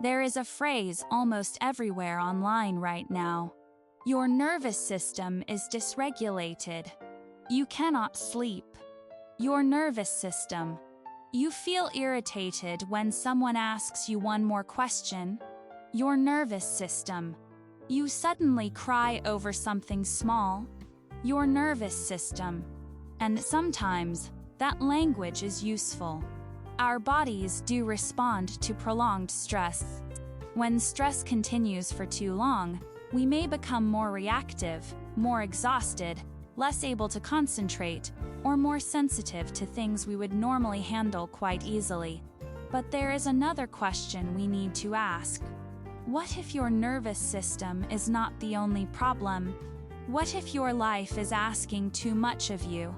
There is a phrase almost everywhere online right now. Your nervous system is dysregulated. You cannot sleep. Your nervous system. You feel irritated when someone asks you one more question. Your nervous system. You suddenly cry over something small. Your nervous system. And sometimes, that language is useful. Our bodies do respond to prolonged stress. When stress continues for too long, we may become more reactive, more exhausted, less able to concentrate, or more sensitive to things we would normally handle quite easily. But there is another question we need to ask. What if your nervous system is not the only problem? What if your life is asking too much of you?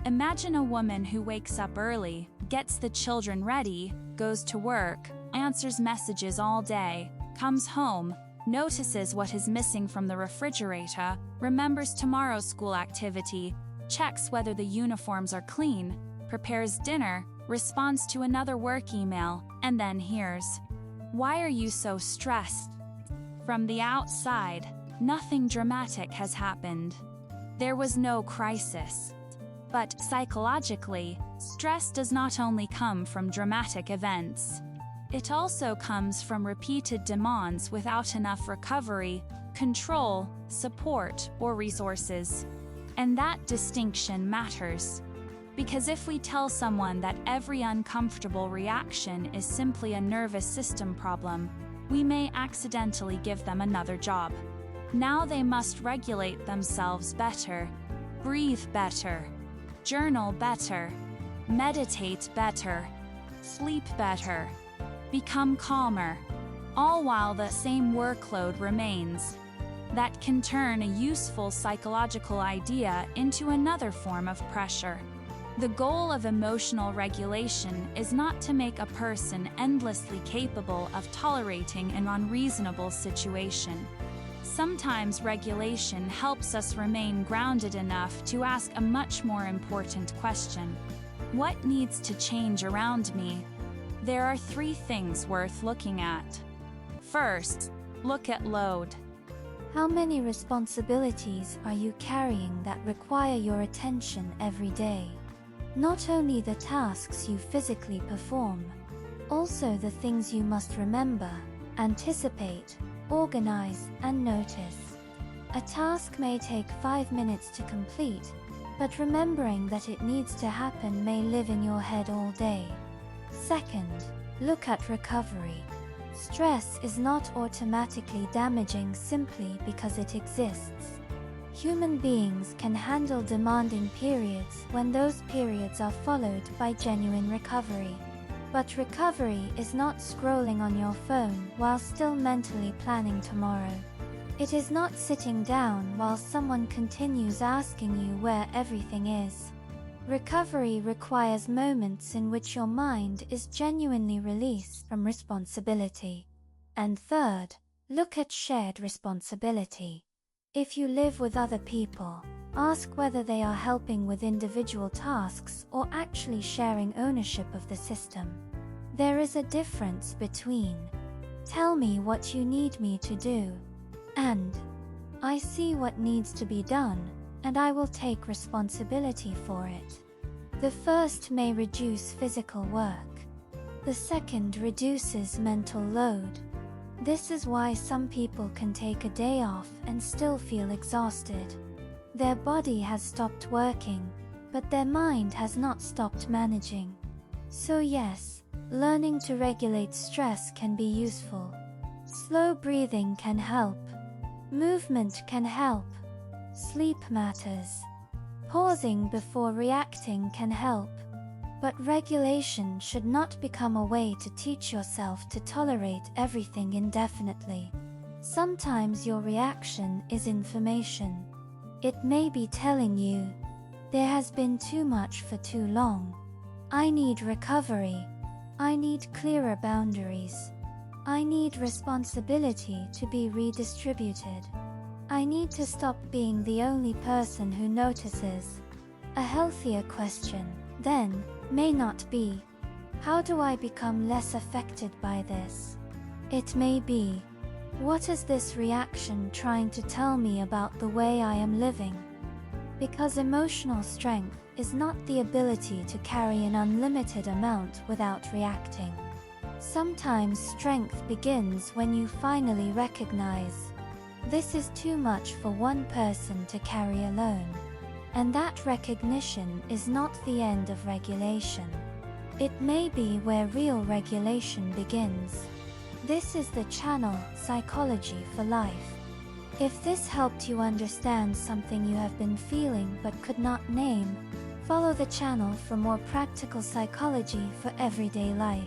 Imagine a woman who wakes up early, gets the children ready, goes to work, answers messages all day, comes home, notices what is missing from the refrigerator, remembers tomorrow's school activity, checks whether the uniforms are clean, prepares dinner, responds to another work email, and then hears, "Why are you so stressed?" From the outside, nothing dramatic has happened. There was no crisis. But psychologically, stress does not only come from dramatic events. It also comes from repeated demands without enough recovery, control, support, or resources. And that distinction matters. Because if we tell someone that every uncomfortable reaction is simply a nervous system problem, we may accidentally give them another job. Now they must regulate themselves better, breathe better, journal better, meditate better, sleep better, become calmer, all while the same workload remains. That can turn a useful psychological idea into another form of pressure. The goal of emotional regulation is not to make a person endlessly capable of tolerating an unreasonable situation. Sometimes regulation helps us remain grounded enough to ask a much more important question. What needs to change around me? There are 3 things worth looking at. First, look at load. How many responsibilities are you carrying that require your attention every day? Not only the tasks you physically perform, also the things you must remember, anticipate, organize, and notice. A task may take 5 minutes to complete, but remembering that it needs to happen may live in your head all day. Second, look at recovery. Stress is not automatically damaging simply because it exists. Human beings can handle demanding periods when those periods are followed by genuine recovery. But recovery is not scrolling on your phone while still mentally planning tomorrow. It is not sitting down while someone continues asking you where everything is. Recovery requires moments in which your mind is genuinely released from responsibility. And third, look at shared responsibility. If you live with other people, ask whether they are helping with individual tasks or actually sharing ownership of the system. There is a difference between, "Tell me what you need me to do," and, "I see what needs to be done, and I will take responsibility for it." The first may reduce physical work. The second reduces mental load. This is why some people can take a day off and still feel exhausted. Their body has stopped working, but their mind has not stopped managing. So yes, learning to regulate stress can be useful. Slow breathing can help. Movement can help. Sleep matters. Pausing before reacting can help. But regulation should not become a way to teach yourself to tolerate everything indefinitely. Sometimes your reaction is information. It may be telling you, "There has been too much for too long. I need recovery. I need clearer boundaries. I need responsibility to be redistributed. I need to stop being the only person who notices." A healthier question, then, may not be, "How do I become less affected by this?" It may be, what is this reaction trying to tell me about the way I am living? Because emotional strength is not the ability to carry an unlimited amount without reacting. Sometimes strength begins when you finally recognize, this is too much for one person to carry alone. And that recognition is not the end of regulation. It may be where real regulation begins. This is the channel, Psychology for Life. If this helped you understand something you have been feeling but could not name, follow the channel for more practical psychology for everyday life.